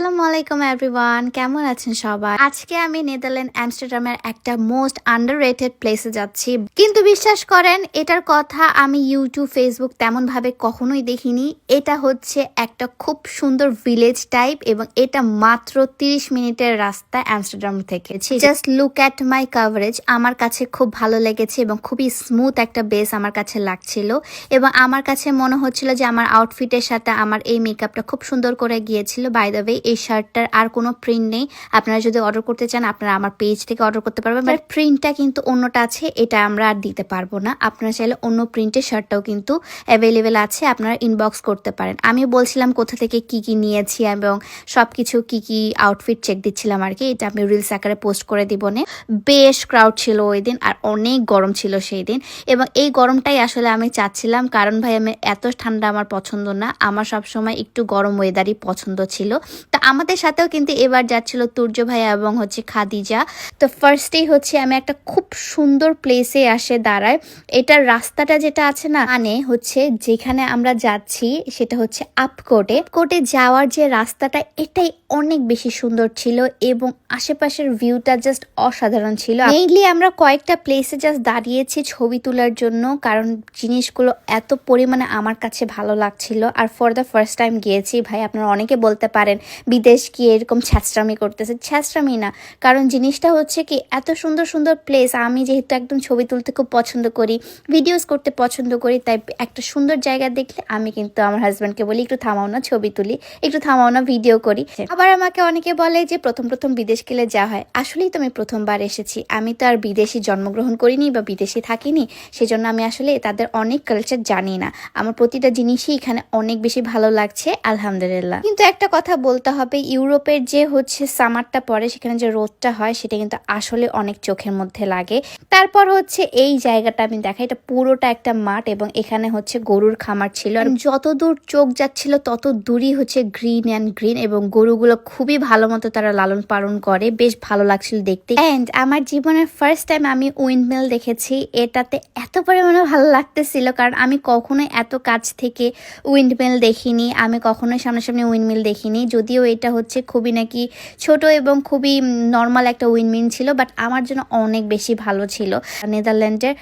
আসসালামু আলাইকুম এভরিওয়ান, কেমন আছেন সবাই? আজকে আমি নেদারল্যান্ড আমস্টারডামের একটা মোস্ট আন্ডাররেটেড প্লেসে যাচ্ছি, কিন্তু বিশ্বাস করেন এটার কথা আমি ইউটিউব ফেসবুক তেমন ভাবে কখনোই দেখিনি। এটা হচ্ছে একটা খুব সুন্দর ভিলেজ টাইপ এবং এটা মাত্র 30 মিনিটের রাস্তা আমস্টারডাম থেকে। Just look at my coverage, আমার কাছে খুব ভালো লেগেছে এবং খুবই স্মুথ একটা বেস আমার কাছে লাগছিল এবং আমার কাছে মনে হচ্ছিল যে আমার আউটফিটের সাথে আমার এই মেকআপটা খুব সুন্দর করে গিয়েছিল। বাই দ্য ওয়ে, এই শার্টটার আর কোনো প্রিন্ট নেই, আপনারা যদি অর্ডার করতে চান আপনারা আমার পেজ থেকে অর্ডার করতে পারবেন, বাট প্রিন্টটা কিন্তু অন্যটা আছে, এটা আমরা আর দিতে পারবো না। আপনারা চাইলে অন্য প্রিন্টের শার্টটাও কিন্তু অ্যাভেলেবেল আছে, আপনারা ইনবক্স করতে পারেন। আমি বলছিলাম কোথা থেকে কি কি নিয়েছি এবং সবকিছু কি কি আউটফিট চেক দিচ্ছিলাম আর কি। এটা আমি রিলস আকারে পোস্ট করে দিব না। বেশ ক্রাউড ছিল ওই দিন আর অনেক গরম ছিল সেই দিন, এবং এই গরমটাই আসলে আমি চাচ্ছিলাম, কারণ ভাই আমি এত ঠান্ডা আমার পছন্দ না, আমার সবসময় একটু গরম ওয়েদারই পছন্দ ছিল। তো আমাদের সাথেও কিন্তু এবার যাচ্ছিল তুর্য ভাইয়া এবং হচ্ছে খাদিজা। তো ফার্স্টেই হচ্ছে আমি একটা খুব সুন্দর প্লেসে আসে দাঁড়ায়। এটার রাস্তাটা যেটা আছে না, মানে হচ্ছে যেখানে আমরা যাচ্ছি সেটা হচ্ছে আপকোটে। কোটে যাওয়ার যে রাস্তাটা এটাই অনেক বেশি সুন্দর ছিল এবং আশেপাশের ভিউটা জাস্ট অসাধারণ ছিল। মেইনলি আমরা কয়েকটা প্লেসে জাস্ট দাঁড়িয়েছি ছবি তোলার জন্য, কারণ জিনিসগুলো এত পরিমাণে আমার কাছে ভালো লাগছিল। আর ফর দ্য ফার্স্ট টাইম গিয়েছি ভাই, আপনারা অনেকে বলতে পারেন বিদেশ গিয়ে এরকম ছ্যাঁচড়ামি করতেছে, ছ্যাঁচড়ামি না, কারণ জিনিসটা হচ্ছে কি এত সুন্দর সুন্দর প্লেস, আমি যেহেতু একদম ছবি তুলতে খুব পছন্দ করি, ভিডিওস করতে পছন্দ করি, তাই একটা সুন্দর জায়গা দেখলে আমি কিন্তু আমার হাজব্যান্ডকে বলি একটু থামাও না ছবি তুলি, একটু থামাও না ভিডিও করি। আবার আমাকে অনেকে বলে যে প্রথম প্রথম বিদেশ গেলে যা হয়, আসলেই তো আমি প্রথমবার এসেছি, আমি তো আর বিদেশি জন্মগ্রহণ করিনি বা বিদেশে থাকিনি, সেজন্য আমি আসলে তাদের অনেক কালচার জানি না। আমার প্রতিটা জিনিসই এখানে অনেক বেশি ভালো লাগছে আলহামদুলিল্লাহ। কিন্তু একটা কথা বলতে হবে, ইউরোপের যে হচ্ছে সামারটা পরে সেখানে যে রোদটা হয় সেটা কিন্তু আসলে অনেক চোখের মধ্যে লাগে। তারপর হচ্ছে এই জায়গাটা আমি দেখাই, এটা পুরোটা একটা মাঠ এবং এখানে হচ্ছে গরুর খামার ছিল, আর যত দূর চোখ যাচ্ছিল তত দূরই হচ্ছে গ্রিন অ্যান্ড গ্রিন, এবং গরুগুলো খুবই ভালো মতো তারা লালন পালন করে, বেশ ভালো লাগছিল দেখতে। অ্যান্ড আমার জীবনের ফার্স্ট টাইম আমি উইন্ডমিল দেখেছি, এটাতে এত পরিমাণে ভালো লাগতেছিল, কারণ আমি কখনোই এত কাছ থেকে উইন্ডমিল দেখিনি, আমি কখনোই সামনাসামনি উইন্ডমিল দেখিনি। যদিও এটা হচ্ছে খুবই নাকি ছোট এবং খুবই নর্মাল একটা উইন্ডমিল ছিল, বাট আমার জন্য অনেক বেশি ভালো ছিল। নেদারল্যান্ডের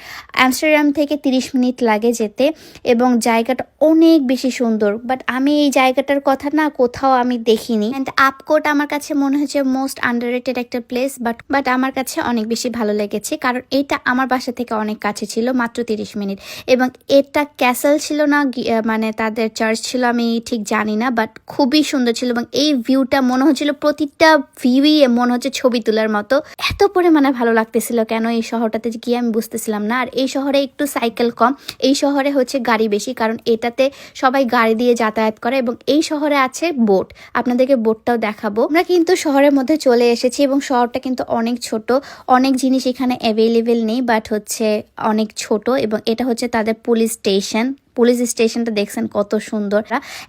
আমস্টারডাম থেকে 30 মিনিট লাগে যেতে এবং জায়গাটা অনেক বেশি সুন্দর, বাট আমি এই জায়গাটার কথা না কোথাও আমি দেখিনি। অ্যান্ড আপকোট আমার কাছে মনে হচ্ছে মোস্ট আন্ডাররেটেড একটা প্লেস, বাট আমার কাছে অনেক বেশি ভালো লেগেছে, কারণ এটা আমার বাসা থেকে অনেক কাছে ছিল, মাত্র 30 মিনিট। এবং এটা ক্যাসেল ছিল না, মানে তাদের চার্চ ছিল, আমি ঠিক জানি না, বাট খুবই সুন্দর ছিল এবং এই ভিউটা মনে হচ্ছিল প্রতিটা ভিউই মনে হচ্ছে ছবি তোলার মতো। এত পরিমাণে ভালো লাগতেছিল কেন এই শহরটাতে গিয়ে আমি বুঝতেছিলাম না। আর এই শহরে একটু সাইকেল কম, এই শহরে হচ্ছে গাড়ি বেশি, কারণ এটাতে সবাই গাড়ি দিয়ে যাতায়াত করে। এবং এই শহরে আছে বোট, আপনাদেরকে বোটটাও দেখাবো। আমরা কিন্তু শহরের মধ্যে চলে এসেছি এবং শহরটা কিন্তু অনেক ছোট, অনেক জিনিস এখানে অ্যাভেলেবেল নেই, বাট হচ্ছে অনেক ছোট। এবং এটা হচ্ছে তাদের পুলিশ স্টেশনটা দেখছেন কত সুন্দর।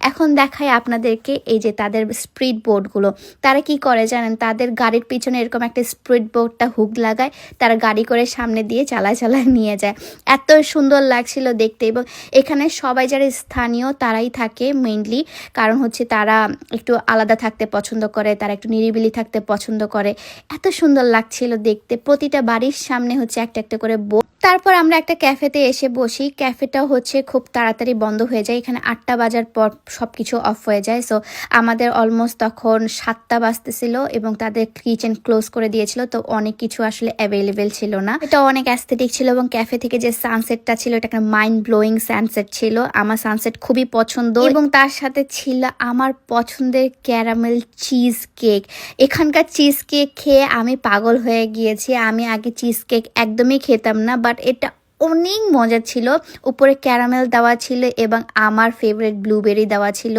এখন দেখায় আপনাদেরকে এই যে তাদের স্পিড বোটগুলো, তারা কি করে জানেন, তাদের গাড়ির পিছনে এরকম একটা স্পিড বোটটা হুক লাগায়, তারা গাড়ি করে সামনে দিয়ে চালায় নিয়ে যায়। এত সুন্দর লাগছিল দেখতে। এবং এখানে সবাই যারা স্থানীয় তারাই থাকে মেইনলি, কারণ হচ্ছে তারা একটু আলাদা থাকতে পছন্দ করে, তারা একটু নিরিবিলি থাকতে পছন্দ করে। এত সুন্দর লাগছিল দেখতে, প্রতিটা বাড়ির সামনে হচ্ছে একটা একটা করে বোট। তারপর আমরা একটা ক্যাফেতে এসে বসি, ক্যাফেটাও হচ্ছে খুব তাড়াতাড়ি বন্ধ হয়ে যায়, এখানে 8টা বাজার পর সবকিছু অফ হয়ে যায়। সো আমাদের অলমোস্ট তখন 7টা বাজতেছিল এবং তাদের কিচেন ক্লোজ করে দিয়েছিল, তো অনেক কিছু আসলে অ্যাভেলেবেল ছিল না। এটা অনেক অ্যাস্থেটিক ছিল এবং ক্যাফে থেকে যে সানসেটটা ছিল এটা একটা মাইন্ড ব্লোয়িং সানসেট ছিল, আমার সানসেট খুবই পছন্দ। এবং তার সাথে ছিল আমার পছন্দের ক্যারামেল চিজ কেক। এখানকার চিজ কেক খেয়ে আমি পাগল হয়ে গিয়েছি, আমি আগে চিজ কেক একদমই খেতাম না, বাট এটা অনেক মজা ছিল। উপরে ক্যারামেল দেওয়া ছিল এবং আমার ফেভারিট ব্লুবেরি দেওয়া ছিল,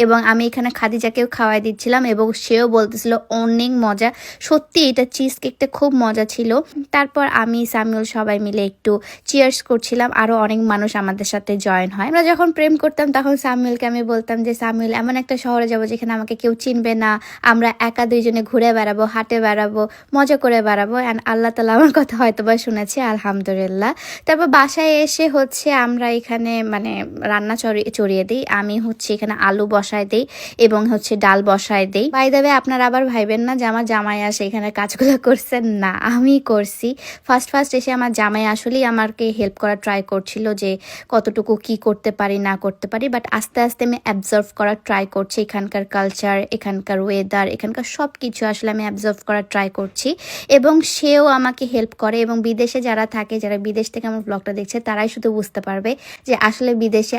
এবং আমি এখানে খাদিজাকেও খাওয়াই দিচ্ছিলাম এবং সেও বলতেছিল অনেক মজা। সত্যি এটা চিজ কেকটা খুব মজা ছিল। তারপর আমি সামিউল সবাই মিলে একটু চিয়ার্স করছিলাম, আরও অনেক মানুষ আমাদের সাথে জয়েন হয়। আমরা যখন প্রেম করতাম তখন সামিউলকে আমি বলতাম যে সামিউল এমন একটা শহরে যাবো যেখানে আমাকে কেউ চিনবে না, আমরা একা দুইজনে ঘুরে বেড়াবো, হাঁটে বেড়াবো, মজা করে বেড়াবো। অ্যান্ড আল্লাহ তাআলা আমার কথা হয়তো বা শুনেছে আলহামদুলিল্লাহ। তারপর বাসায় এসে হচ্ছে আমরা এখানে মানে রান্না চড়িয়ে দিই। আমি হচ্ছে এখানে আলু বসায় দিই এবং হচ্ছে ডাল বসায় দিই। বাই দ্য ওয়ে আপনারা আবার ভাইবেন না যে আমার জামাই আসে এখানে কাজগুলো করছেন, না আমি করছি। ফার্স্ট এসে আমার জামাই আসলেই আমাকে হেল্প করার ট্রাই করছিল যে কতটুকু কি করতে পারি না করতে পারি, বাট আস্তে আস্তে আমি অ্যাবজর্ভ করার ট্রাই করছি এখানকার কালচার, এখানকার ওয়েদার, এখানকার সব কিছু আসলে আমি অ্যাবজর্ভ করার ট্রাই করছি এবং সেও আমাকে হেল্প করে। এবং বিদেশে যারা থাকে, যারা বিদেশ থেকে আমার ব্লগটা দেখছে, তারাই শুধু বুঝতে পারবে যে আসলে বিদেশে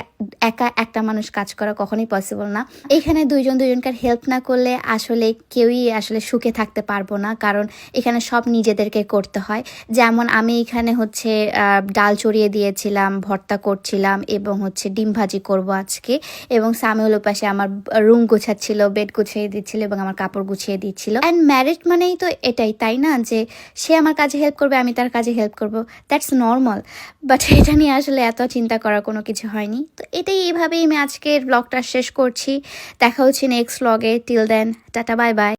একা একটা মানুষ কাজ করা কখনোই পসিবল না। এখানে দুজনকার হেল্প না করলে আসলে কেউই আসলে সুখে থাকতে পারবো না, কারণ এখানে সব নিজেদেরকে করতে হয়। যেমন আমি এখানে হচ্ছে ডাল চড়িয়ে দিয়েছিলাম, ভর্তা করছিলাম এবং হচ্ছে ডিম ভাজি করব আজকে। এবং সামিউল পাশে আমার রুম গুছাচ্ছিল, বেড গুছিয়ে দিচ্ছিল এবং আমার কাপড় গুছিয়ে দিচ্ছিল। অ্যান্ড ম্যারিড মানেই তো এটাই, তাই না, যে সে আমার কাজে হেল্প করবে, আমি তার কাজে হেল্প করব, দ্যাটস নর্মাল। বাট এটা নিয়ে আসলে এত চিন্তা করার কোনো কিছু হয়নি। তো এইভাবেই আমি আজকের ব্লগটা শেষ করছি। দেখা হচ্ছে next blog. Till then, tata, bye by.